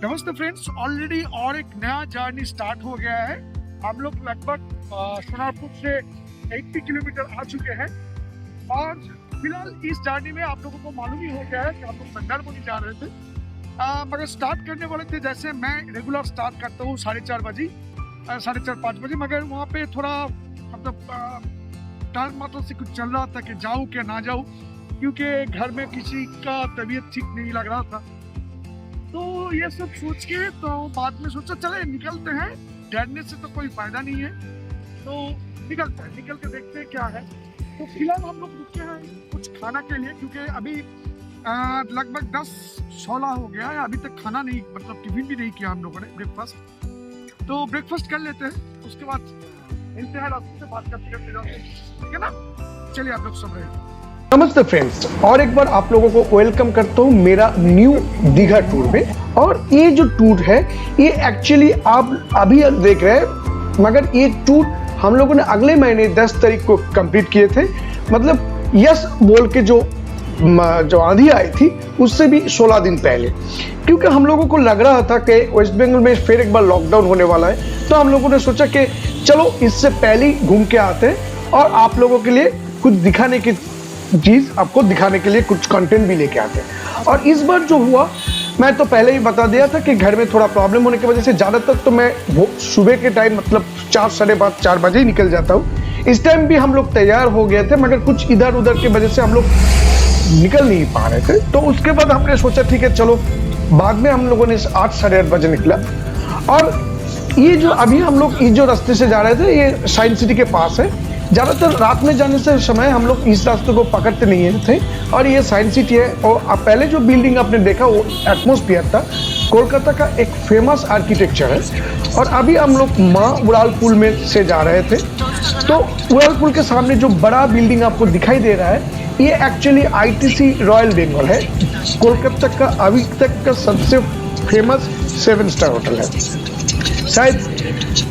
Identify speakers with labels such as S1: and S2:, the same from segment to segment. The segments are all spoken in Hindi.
S1: नमस्ते फ्रेंड्स, ऑलरेडी और एक नया जर्नी स्टार्ट हो गया है। हम लोग लगभग सोनारपुर से 80 किलोमीटर आ चुके हैं और फिलहाल इस जर्नी में आप लोगों को मालूम ही हो गया है कि हम लोग मंदारमनी जा रहे थे। मगर स्टार्ट करने वाले थे, जैसे मैं रेगुलर स्टार्ट करता हूँ 4:30 बजे, 4:30-5 बजे। मगर वहाँ पे थोड़ा मतलब टाल मटोल से कुछ चल रहा था कि जाऊँ क्या ना जाऊँ, क्योंकि घर में किसी का तबीयत ठीक नहीं लग रहा था। तो ये सब सोच के तो बाद में सोचा चले निकलते हैं, डरने से तो कोई फायदा नहीं है, तो निकलते हैं, निकल के देखते हैं क्या है। तो फिलहाल हम लोग रुके हैं कुछ खाना के लिए, क्योंकि अभी लगभग 10-16 हो गया है, अभी तक खाना नहीं, मतलब टिफिन भी नहीं किया हम लोगों ने, ब्रेकफास्ट। तो ब्रेकफास्ट कर लेते हैं, उसके बाद मिलते हैं, रास्ते से बात करते करते जाते हैं, ठीक है ना। चलिए आप लोग सब रहे।
S2: नमस्ते फ्रेंड्स, और एक बार आप लोगों को वेलकम करता हूँ मेरा न्यू दीघा टूर में। और ये जो टूर है ये एक्चुअली आप अभी देख रहे हैं, मगर ये टूर हम लोगों ने अगले महीने 10 तारीख को कंप्लीट किए थे। मतलब यस बोल के जो आंधी आई थी उससे भी 16 दिन पहले, क्योंकि हम लोगों को लग रहा था कि वेस्ट बंगाल में फिर एक बार लॉकडाउन होने वाला है। तो हम लोगों ने सोचा कि चलो इससे पहले ही घूम के आते हैं और आप लोगों के लिए कुछ दिखाने की चीज, आपको दिखाने के लिए कुछ कंटेंट भी लेके आते हैं। और इस बार जो हुआ, मैं तो पहले ही बता दिया था कि घर में थोड़ा प्रॉब्लम होने की वजह से ज़्यादातर तो मैं वो सुबह के टाइम मतलब 4-4:30 बजे ही निकल जाता हूँ। इस टाइम भी हम लोग तैयार हो गए थे, मगर कुछ इधर उधर की वजह से हम लोग निकल नहीं पा रहे थे। तो उसके बाद हमने सोचा ठीक है चलो, बाद में हम लोगों ने 8-8:30 बजे निकला। और ये जो अभी हम लोग ये जो रास्ते से जा रहे थे ये साइंस सिटी के पास है। ज़्यादातर रात में जाने से समय हम लोग इस रास्ते को पकड़ते नहीं थे। और ये साइंस सिटी है, और पहले जो बिल्डिंग आपने देखा वो एटमॉस्फेयर था, कोलकाता का एक फेमस आर्किटेक्चर है। और अभी हम लोग माँ उड़ाल पुल में से जा रहे थे। तो उड़ाल पुल के सामने जो बड़ा बिल्डिंग आपको दिखाई दे रहा है ये एक्चुअली ITC रॉयल बेंगल है, कोलकाता का अभी तक का सबसे फेमस 7 स्टार होटल है। शायद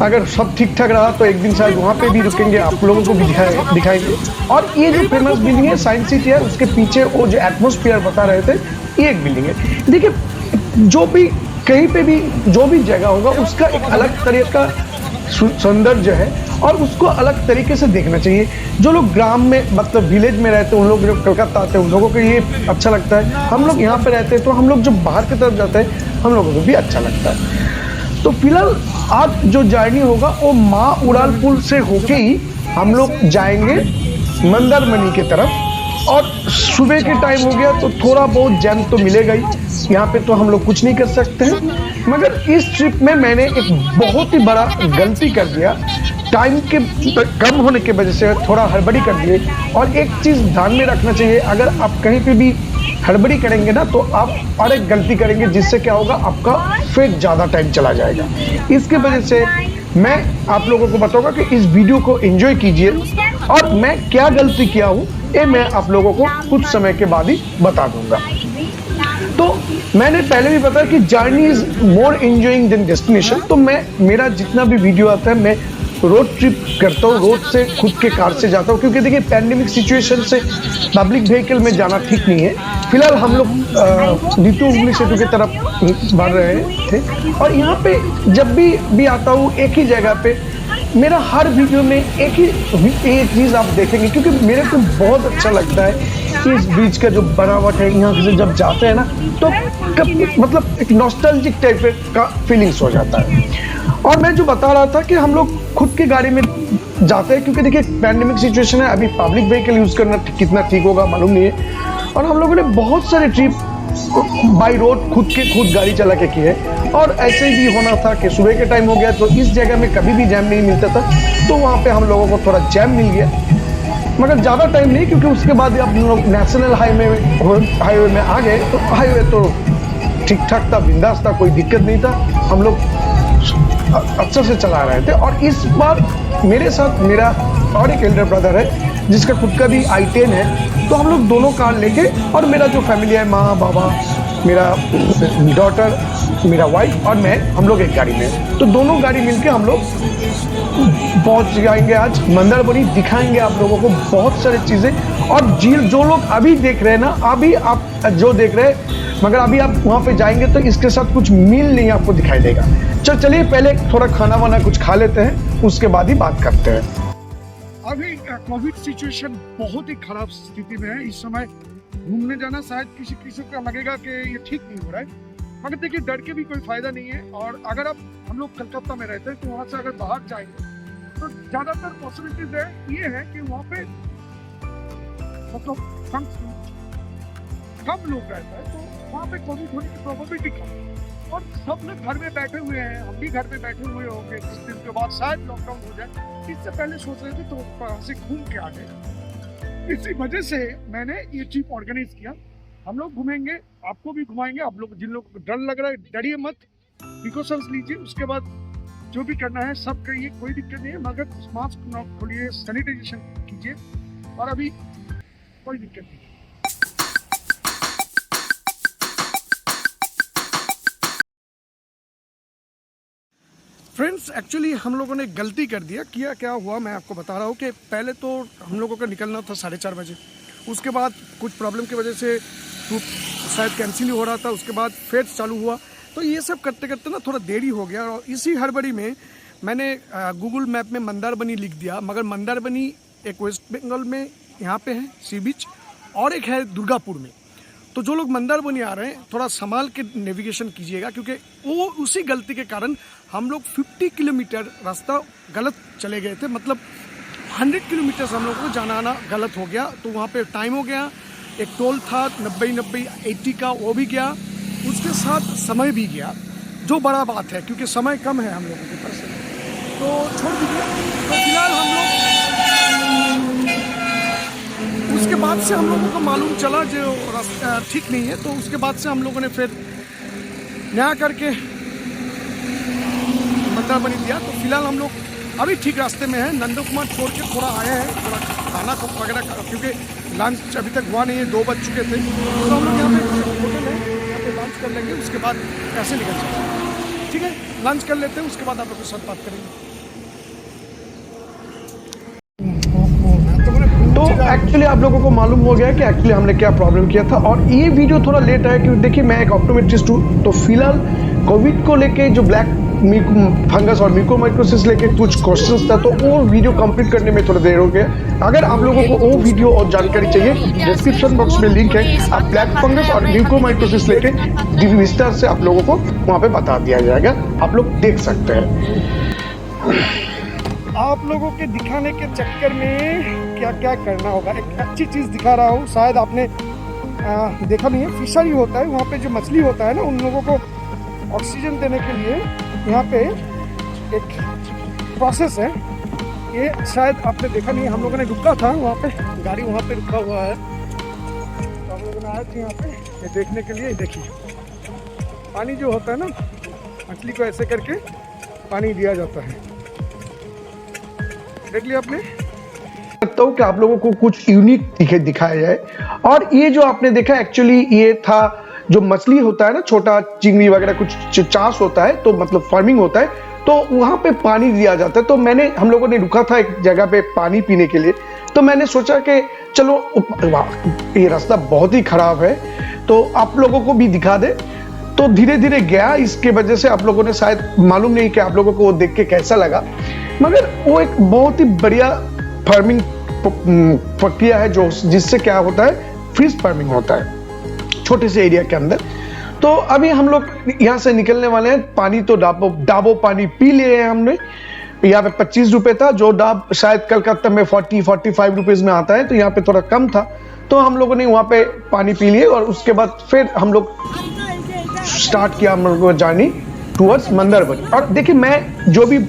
S2: अगर सब ठीक ठाक रहा तो एक दिन शायद वहाँ पे भी रुकेंगे, आप लोगों को भी दिखाएंगे। और ये जो फेमस बिल्डिंग है साइंस सिटी है, उसके पीछे वो जो एटमॉस्फेयर बता रहे थे ये एक बिल्डिंग है। देखिए, जो भी कहीं पे भी जो भी जगह होगा उसका एक अलग तरह का सौंदर्य है और उसको अलग तरीके से देखना चाहिए। जो लोग ग्राम में मतलब विलेज में रहते हैं, उन लोग जो कलकत्ता आते हैं उन लोगों को ये अच्छा लगता है। हम लोग यहाँ पे रहते हैं तो हम लोग जब बाहर की तरफ जाते हैं हम लोगों को भी अच्छा लगता है। तो फिलहाल आज जो जर्नी होगा वो माँ उड़ाल पुल से होके ही हम लोग जाएंगे मंदारमनी की तरफ। और सुबह के टाइम हो गया तो थोड़ा बहुत जैम तो मिलेगा ही, यहाँ पे तो हम लोग कुछ नहीं कर सकते हैं। मगर इस ट्रिप में मैंने एक बहुत ही बड़ा गलती कर दिया, टाइम के कम होने की वजह से थोड़ा हड़बड़ी कर दिए। और एक चीज़ ध्यान में रखना चाहिए, अगर आप कहीं पे भी हड़बड़ी करेंगे ना तो आप और एक गलती करेंगे, जिससे क्या होगा आपका फिर ज़्यादा टाइम चला जाएगा। इसके वजह से मैं आप लोगों को बताऊंगा कि इस वीडियो को एंजॉय कीजिए। और मैं क्या गलती किया हूँ ये मैं आप लोगों को कुछ समय के बाद ही बता दूंगा। तो मैंने पहले भी बताया कि journey is more enjoying than destination. तो मेरा जितना भी वीडियो आता है मैं रोड ट्रिप करता हूँ, रोड से खुद के कार से जाता हूँ, क्योंकि देखिए पैंडेमिक सिचुएशन से पब्लिक व्हीकल में जाना ठीक नहीं है। फिलहाल हम लोग नीतू उंगली सेतु की तरफ बढ़ रहे थे। और यहाँ पे जब भी आता हूँ एक ही जगह पे, मेरा हर वीडियो में एक चीज़ आप देखेंगे, क्योंकि मेरे को बहुत अच्छा लगता है कि इस बीच का जो बनावट है, यहाँ से जब जाते हैं ना तो मतलब एक नॉस्टैल्जिक टाइप का फीलिंग्स हो जाता है। और मैं जो बता रहा था कि हम लोग खुद की गाड़ी में जाते हैं, क्योंकि देखिए पैंडेमिक सिचुएशन है, अभी पब्लिक व्हीकल यूज़ करना कितना ठीक होगा मालूम नहीं है। और हम लोगों ने बहुत सारे ट्रिप बाई रोड खुद गाड़ी चला के किए। और ऐसे ही होना था कि सुबह के टाइम हो गया तो इस जगह में कभी भी जैम नहीं मिलता था, तो वहाँ पे हम लोगों को थोड़ा जैम मिल गया, मगर ज़्यादा टाइम नहीं, क्योंकि उसके बाद हम लोग नेशनल हाईवे में आ गए। तो हाईवे तो ठीक ठाक था, बिंदास था, कोई दिक्कत नहीं था, हम लोग अच्छे से चला रहे थे। और इस बार मेरे साथ मेरा और एक एल्डर ब्रदर है जिसका खुद का भी i10 है। तो हम लोग दोनों कार लेके, और मेरा जो फैमिली है, माँ बाबा, मेरा डॉटर, मेरा वाइफ और मैं, हम लोग एक गाड़ी में। तो दोनों गाड़ी मिलके हम लोग पहुंच जाएंगे आज मंदारमनी। दिखाएंगे आप लोगों को बहुत सारी चीज़ें। और झील जो लोग अभी देख रहे हैं ना, अभी आप जो देख रहे हैं मगर अभी आप वहाँ पे जाएंगे तो इसके साथ कुछ मील नहीं आपको दिखाई देगा। चलिए पहले थोड़ा खाना वाना कुछ खा लेते हैं, उसके बाद ही बात करते हैं।
S1: अभी कोविड सिचुएशन बहुत ही खराब स्थिति में है। इस समय घूमने जाना शायद किसी किसी को लगेगा कि ये ठीक नहीं हो रहा है, मगर देखिए डर के भी कोई फायदा नहीं है। और अगर आप हम लोग कलकत्ता में रहते हैं तो वहाँ से अगर बाहर जाएंगे तो ज्यादातर पॉसिबिलिटीज है ये है कि वहाँ पे मतलब कम लोग रहते हैं, तो वहाँ पे कोविड होने की प्रोबेबिलिटी कम है। और सब लोग घर में बैठे हुए हैं, हम भी घर में बैठे हुए होंगे। कुछ दिन के बाद शायद लॉकडाउन हो जाए, इससे पहले सोच रहे थे तो वहाँ से घूम के आ गए। इसी वजह से मैंने ये ट्रिप ऑर्गेनाइज किया। हम लोग घूमेंगे, आपको भी घुमाएंगे। आप लोग जिन लोग को डर लग रहा है डरिए मत, प्रिकॉशंस लीजिए, उसके बाद जो भी करना है सब करिए, कोई दिक्कत नहीं है। मगर मास्क न खोलिए, सैनिटाइजेशन कीजिए, और अभी कोई दिक्कत नहीं। फ्रेंड्स, एक्चुअली हम लोगों ने गलती कर दिया। क्या हुआ मैं आपको बता रहा हूँ कि पहले तो हम लोगों का निकलना था 4:30 बजे, उसके बाद कुछ प्रॉब्लम की वजह से ट्रिप शायद कैंसिल ही हो रहा था, उसके बाद फिर चालू हुआ। तो ये सब करते करते ना थोड़ा देरी हो गया, और इसी हड़बड़ी में मैंने गूगल मैप में मंदारबनी लिख दिया। मगर मंदारबनी एक वेस्ट बंगाल में यहाँ पे है सी बीच, और एक है दुर्गापुर में। तो जो लोग मंदारबनी आ रहे हैं थोड़ा संभाल के नेविगेशन कीजिएगा, क्योंकि वो उसी गलती के कारण हम लोग 50 किलोमीटर रास्ता गलत चले गए थे। मतलब 100 किलोमीटर हम लोग को जाना आना गलत हो गया। तो वहाँ पे टाइम हो गया, एक टोल था 90 80 का, वो भी गया, उसके साथ समय भी गया, जो बड़ा बात है क्योंकि समय कम है हम लोगों के पास। तो छोड़ दीजिए। तो फिलहाल हम लोग उसके बाद से हम लोगों को मालूम चला जो रास्ता ठीक नहीं है, तो उसके बाद से हम लोगों ने फिर नया करके मंदारबनी दिया। तो फिलहाल हम लोग अभी ठीक रास्ते में हैं। नंदकुमार छोड़ के थोड़ा आए हैं, थोड़ा खाना वगैरह, क्योंकि लंच अभी तक हुआ नहीं है, 2 बज चुके थे। तो हम लोग यहाँ पे होटल है, यहाँ पे लंच कर लेंगे, उसके बाद ऐसे निकल जाएंगे। ठीक है, लंच कर लेते हैं, उसके बाद आप लोग के साथ बात करेंगे।
S2: तो एक्चुअली आप लोगों को मालूम हो गया कि एक्चुअली हमने क्या प्रॉब्लम किया था, और ये वीडियो थोड़ा लेट आया क्योंकि देखिए मैं एक ऑप्टोमेट्रिस्ट हूँ। तो फिलहाल कोविड को लेके जो ब्लैक फंगस और म्यूकोरमाइकोसिस लेके कुछ क्वेश्चंस था, तो वो वीडियो कंप्लीट करने में थोड़ा देर हो गया। अगर आप लोगों को वो वीडियो और जानकारी चाहिए, डिस्क्रिप्शन बॉक्स में लिंक है, आप ब्लैक फंगस और म्यूकोरमाइकोसिस लेके विस्तार से आप लोगों को वहाँ पे बता दिया जाएगा, आप लोग देख सकते हैं।
S1: आप लोगों के दिखाने के चक्कर में क्या क्या करना होगा, एक अच्छी चीज़ दिखा रहा हूँ। शायद आपने देखा नहीं है, फिशरी होता है वहाँ पे, जो मछली होता है ना, उन लोगों को ऑक्सीजन देने के लिए यहाँ पे एक प्रोसेस है। ये शायद आपने देखा नहीं है, हम लोगों ने रुका था वहाँ पे, गाड़ी वहाँ पे रुका हुआ है, तो हम लोगों ने आए थे यहाँ पे ये देखने के लिए। देखिए पानी जो होता है ना, मछली को ऐसे करके पानी दिया जाता है, देख लिया आपने।
S2: लगता हूँ कि आप लोगों को कुछ यूनिक दिखाया जाए। और ये जो आपने देखा एक्चुअली ये था जो मछली होता है ना, छोटा चिंगड़ी वगैरह कुछ चाष होता है, तो मतलब फार्मिंग होता है, तो वहां पे पानी दिया जाता है। तो हम लोगों ने रुका था एक जगह पे पानी पीने के लिए, तो मैंने सोचा कि चलो ये रास्ता बहुत ही खराब है तो आप लोगों को भी दिखा दे। तो धीरे धीरे गया, इसके वजह से आप लोगों ने शायद मालूम नहीं कि आप लोगों को वो देख के कैसा लगा, मगर वो एक बहुत ही बढ़िया फार्मिंग प्रक्रिया है जो जिससे क्या होता है, फिश फार्मिंग होता है छोटे से एरिया के अंदर। तो अभी हम लोग यहाँ से निकलने वाले हैं। पानी तो डाबो पानी पी लिए हैं हमने। यहाँ पे 25 रुपए था, जो डाब शायद कलकत्ता में 40-45 रुपीज में आता है, तो यहाँ पे थोड़ा कम था। तो हम लोगों ने वहाँ पे पानी पी लिए, और उसके बाद फिर हम लोग स्टार्ट किया हम लोगों जर्नी टूवर्ड्स मंदारबनी। और देखिए मैं जो भी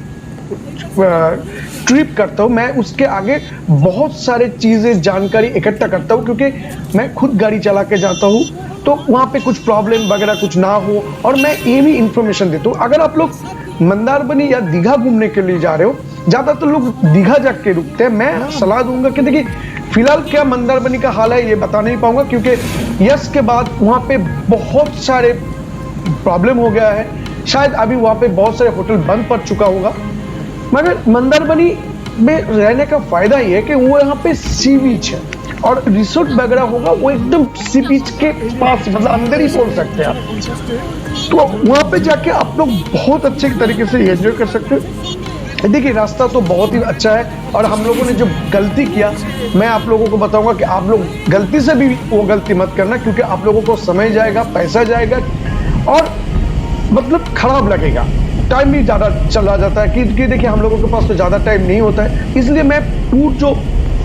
S2: ट्रिप करता हूँ, मैं उसके आगे बहुत सारे चीज़ें जानकारी इकट्ठा करता हूँ, क्योंकि मैं खुद गाड़ी चला के जाता हूँ, तो वहाँ पे कुछ प्रॉब्लम वगैरह कुछ ना हो, और मैं ये भी इंफॉर्मेशन देता हूँ। अगर आप लोग मंदारबनी या दीघा घूमने के लिए जा रहे हो, ज़्यादातर लोग दीघा जाके रुकते हैं। मैं सलाह दूंगा कि देखिए फिलहाल क्या मंदारबनी का हाल है ये बता नहीं पाऊंगा, क्योंकि यस के बाद वहाँ पे बहुत सारे प्रॉब्लम हो गया है। शायद अभी वहाँ पे बहुत सारे होटल बंद पड़ चुका होगा, मगर मंदारबनी में रहने का फायदा ये है कि वो यहाँ पे सी बीच है, और रिसोर्ट वगैरह होगा वो एकदम सी बीच के पास, मतलब अंदर ही बोल सकते हैं आप। तो वहाँ पे जाके आप लोग बहुत अच्छे तरीके से एंजॉय कर सकते हैं। देखिए रास्ता तो बहुत ही अच्छा है, और हम लोगों ने जो गलती किया, मैं आप लोगों को बताऊंगा कि आप लोग गलती से भी वो गलती मत करना, क्योंकि आप लोगों को समय जाएगा, पैसा जाएगा, और मतलब खराब लगेगा, टाइम भी ज़्यादा चला जाता है। क्योंकि देखिए हम लोगों के पास तो ज़्यादा टाइम नहीं होता है, इसलिए मैं टूर जो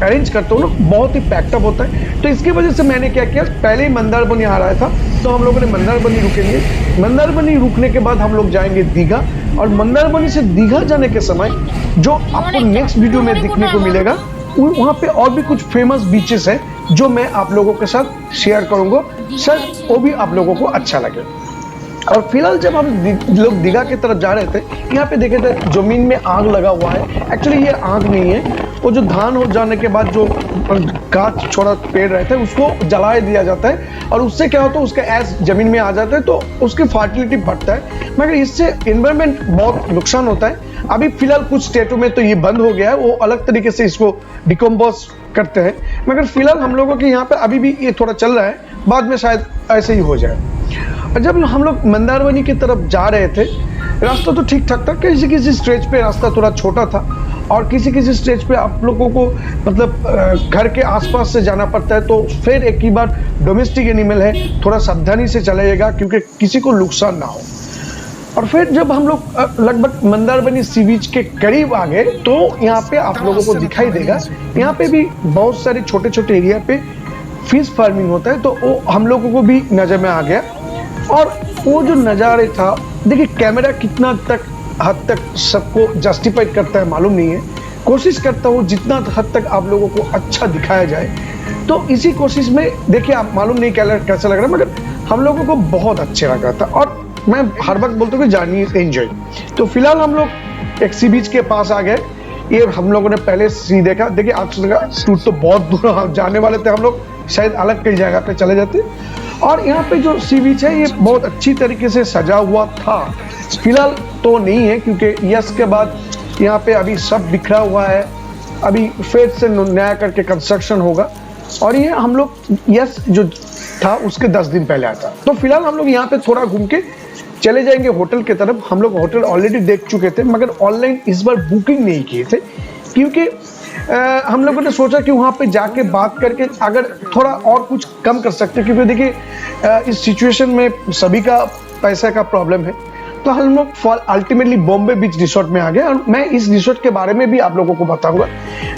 S2: अरेंज करता हूँ ना बहुत ही पैक्टअप होता है। तो इसकी वजह से मैंने क्या किया, पहले ही मंदारमनी आ रहा था तो हम लोगों ने मंदारमनी रुकेंगे, मंदारमनी रुकने के बाद हम लोग जाएंगे दीघा, और मंदारमनी से दीघा जाने के समय जो आपको नेक्स्ट वीडियो में दिखने को मिलेगा, वहाँ पे और भी कुछ फेमस बीचेस है जो मैं आप लोगों के साथ शेयर करूंगा, शायद वो भी आप लोगों को अच्छा लगे। और फिलहाल जब हम लोग दीघा की तरफ जा रहे थे, यहाँ पे देखे थे जमीन में आग लगा हुआ है। एक्चुअली ये आग नहीं है, वो जो धान हो जाने के बाद जो गाछ छोड़ा पेड़ रहता है उसको जला दिया जाता है, और उससे क्या होता है उसका ऐश जमीन में आ जाता है तो उसकी फर्टिलिटी बढ़ता है, मगर इससे एनवायरमेंट बहुत नुकसान होता है। अभी फिलहाल कुछ स्टेटों में तो ये बंद हो गया है, वो अलग तरीके से इसको डिकम्पोज करते हैं, मगर फिलहाल हम लोगों के यहाँ पे अभी भी ये थोड़ा चल रहा है, बाद में शायद ऐसे ही हो जाए। और जब हम लोग मंदारमनी की तरफ जा रहे थे, रास्ता तो ठीक ठाक था, किसी किसी स्ट्रेच पे रास्ता थोड़ा छोटा था, और किसी किसी स्टेज पे आप लोगों को मतलब घर के आसपास से जाना पड़ता है। तो फिर एक ही बार डोमेस्टिक एनिमल है, थोड़ा सावधानी से चलाइएगा क्योंकि किसी को नुकसान ना हो। और फिर जब हम लोग लगभग मंदारमनी सी बीच के करीब आ गए तो यहाँ पे आप लोगों को दिखाई देगा, यहाँ पे भी बहुत सारे छोटे छोटे एरिया पे फिश फार्मिंग होता है, तो वो हम लोगों को भी नज़र में आ गया। और वो जो नज़ारे था, देखिए कैमरा कितना हद तक सबको जस्टिफाइड करता है मालूम नहीं है, कोशिश करता हूँ जितना हद तक आप लोगों को अच्छा दिखाया जाए। तो इसी कोशिश में देखिए, आप मालूम नहीं कैसा लग रहा है, मगर हम लोगों को बहुत अच्छे लगा था, और मैं हर वक्त बोलता हूँ कि जानिए एंजॉय। तो फिलहाल हम लोग एक सी बीच के पास आ गए, ये हम लोगों ने पहले सी देखा। देखिए आज का टूर तो बहुत दूर जाने वाले थे हम लोग, शायद अलग कई जगह पे चले जाते, और यहाँ पे जो सी बीच है ये बहुत अच्छी तरीके से सजा हुआ था। फिलहाल तो नहीं है क्योंकि यस के बाद यहाँ पे अभी सब बिखरा हुआ है, अभी फिर से नया करके कंस्ट्रक्शन होगा, और ये हम लोग यस जो था उसके 10 दिन पहले आया था। तो फिलहाल हम लोग यहाँ पे थोड़ा घूम के चले जाएंगे होटल की तरफ। हम लोग होटल ऑलरेडी देख चुके थे, मगर ऑनलाइन इस बार बुकिंग नहीं किए थे, क्योंकि हम लोगों ने सोचा कि वहाँ पे जाके बात करके अगर थोड़ा और कुछ कम कर सकते, क्योंकि देखिए इस सिचुएशन में सभी का पैसा का प्रॉब्लम है। तो हम लोग अल्टीमेटली बॉम्बे बीच रिसोर्ट में आ गए, और मैं इस रिसोर्ट के बारे में भी आप लोगों को बताऊंगा।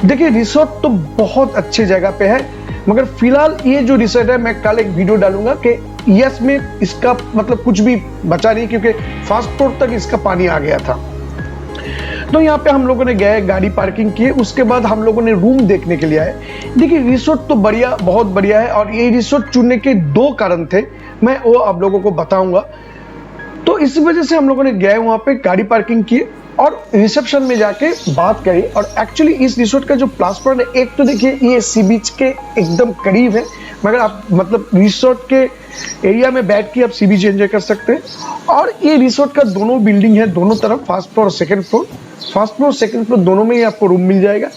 S2: देखिए रिसोर्ट तो बहुत अच्छी जगह पे है, मगर फिलहाल ये जो रिसोर्ट है, मैं कल एक वीडियो डालूंगा कि यस में इसका मतलब कुछ भी बचा नहीं, क्योंकि फर्स्ट फ्लोर तक इसका पानी आ गया था। तो यहाँ पे हम लोगों ने गए, गाड़ी पार्किंग किए, उसके बाद हम लोगों ने रूम देखने के लिए आए। देखिए रिसोर्ट तो बढ़िया, बहुत बढ़िया है, और ये रिसोर्ट चुनने के 2 कारण थे, मैं वो आप लोगों को बताऊंगा। तो इस वजह से हम लोगों ने गए वहाँ पे, गाड़ी पार्किंग किए और रिसेप्शन में जाके बात करी। और एक्चुअली इस रिसोर्ट का जो प्लस पॉइंट है, एक तो देखिए ये सी बीच के एकदम करीब है, मगर आप मतलब रिसोर्ट के एरिया में बैठ के आप सी बीच एंजॉय कर सकते हैं। और ये रिसोर्ट का दोनों बिल्डिंग है, दोनों तरफ फर्स्ट फ्लोर और second floor, first floor second floor दोनों में ही आपको रूम मिल जाएगा।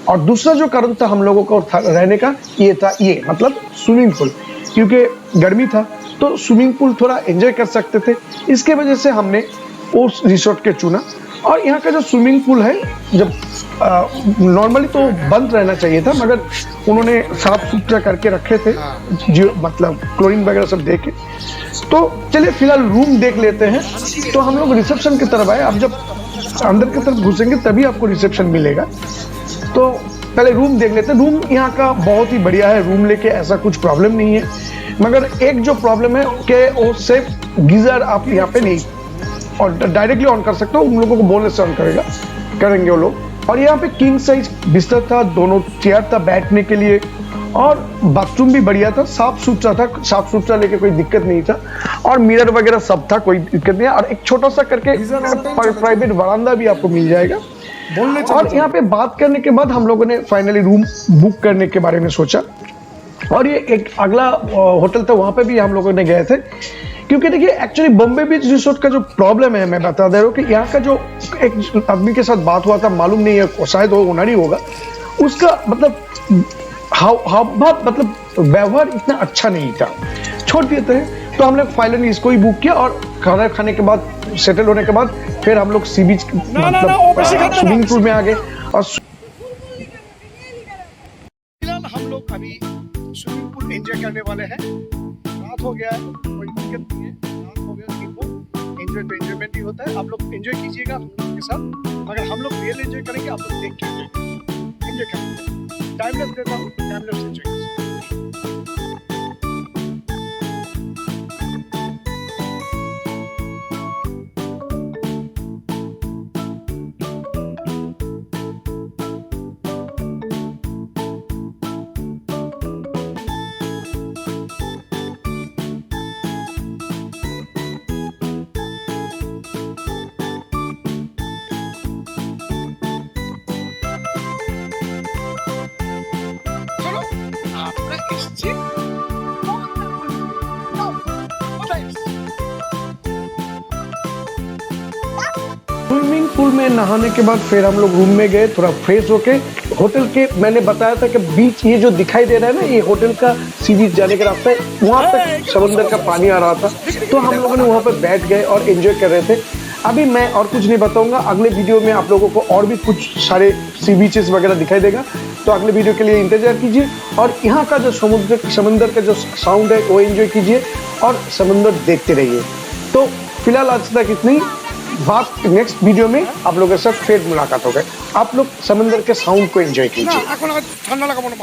S2: और दूसरा जो कारण था हम लोगों को रहने का, ये था ये मतलब स्विमिंग पूल, क्योंकि गर्मी था तो स्विमिंग पूल थोड़ा एंजॉय कर सकते थे, इसके वजह से हमने उस रिसोर्ट के चुना। और यहाँ का जो स्विमिंग पूल है, जब नॉर्मली तो बंद रहना चाहिए था, मगर उन्होंने साफ सुथरा करके रखे थे, जो मतलब क्लोरीन वगैरह सब दे के। तो चलिए फिलहाल रूम देख लेते हैं। तो हम लोग रिसेप्शन की तरफ आए, अब जब अंदर की तरफ घुसेंगे तभी आपको रिसेप्शन मिलेगा। तो पहले रूम देख लेते हैं। रूम यहाँ का बहुत ही बढ़िया है, रूम लेके ऐसा कुछ प्रॉब्लम नहीं है, मगर एक जो प्रॉब्लम है कि वो सिर्फ गीजर आप यहाँ पे नहीं और डायरेक्टली ऑन कर सकते हो, उन लोगों को बोलने से ऑन करेंगे वो लोग। और यहाँ पे किंग साइज बिस्तर था, दोनों चेयर था बैठने के लिए, और बाथरूम भी बढ़िया था, साफ सुथरा था, साफ सुथरा लेके कोई दिक्कत नहीं था, और मिरर वगैरह सब था, कोई दिक्कत नहीं है। और एक छोटा सा करके प्राइवेट वरांदा भी आपको मिल जाएगा। और यहाँ पे बात करने के बाद हम लोगों ने फाइनली रूम बुक करने के बारे में सोचा, और ये एक अगला होटल था, वहाँ पे भी हम लोगों ने गए थे। क्योंकि देखिए एक्चुअली बॉम्बे बीच रिसोर्ट का जो प्रॉब्लम है, मैं बता दे रहा हूँ कि यहाँ का जो एक आदमी के साथ बात हुआ था, मालूम नहीं है शायद वो ओनर ही होगा, उसका मतलब हाव मतलब व्यवहार इतना अच्छा नहीं था। छोड़ देते हैं, तो हम लोग फाइनली इसको ही बुक किया और खाना खाने के बाद सेटल होने के बाद फिर हम लोग सी बीच मतलब स्विमिंग पूल में आ गए और
S1: फिलहाल हम लोग अभी स्विमिंग पूल एंजॉय करने वाले हैं। रात हो गया है, कोई दिक्कत नहीं है, रात हो गया दिन को एंजॉय तो एंजॉयमेंट ही होता है। आप लोग एंजॉय कीजिएगा हम लोग के साथ, मगर हम लोग रियल एंजॉय करेंगे, आप लोग देख के एंजॉय करेंगे। टाइम लैप्स देता हूँ, टाइम लैप्स एंजॉय कीजिए। আমরা এসেছি
S2: स्विमिंग पूल में नहाने के बाद फिर हम लोग रूम में गए, थोड़ा फ्रेश होके होटल के मैंने बताया था कि बीच ये जो दिखाई दे रहा है ना, ये होटल का सी बीच जाने का रास्ता है, वहां तक समंदर का पानी आ रहा था, तो हम लोगों ने वहां पर बैठ गए और एंजॉय कर रहे थे। अभी मैं और कुछ नहीं बताऊंगा, अगले वीडियो में आप लोगों को और भी कुछ सारे सी बीचेस वगैरह दिखाई देगा, तो अगले वीडियो के लिए इंतजार कीजिए और यहाँ का जो समंदर का जो साउंड है वो एंजॉय कीजिए और समंदर देखते रहिए। तो फिलहाल आज तक इतनी बात, नेक्स्ट वीडियो में आप लोगों के साथ फिर मुलाकात होगा। आप लोग समंदर के साउंड को एंजॉय कीजिए।
S1: এখন আর ঠান্ডা লাগাবো না।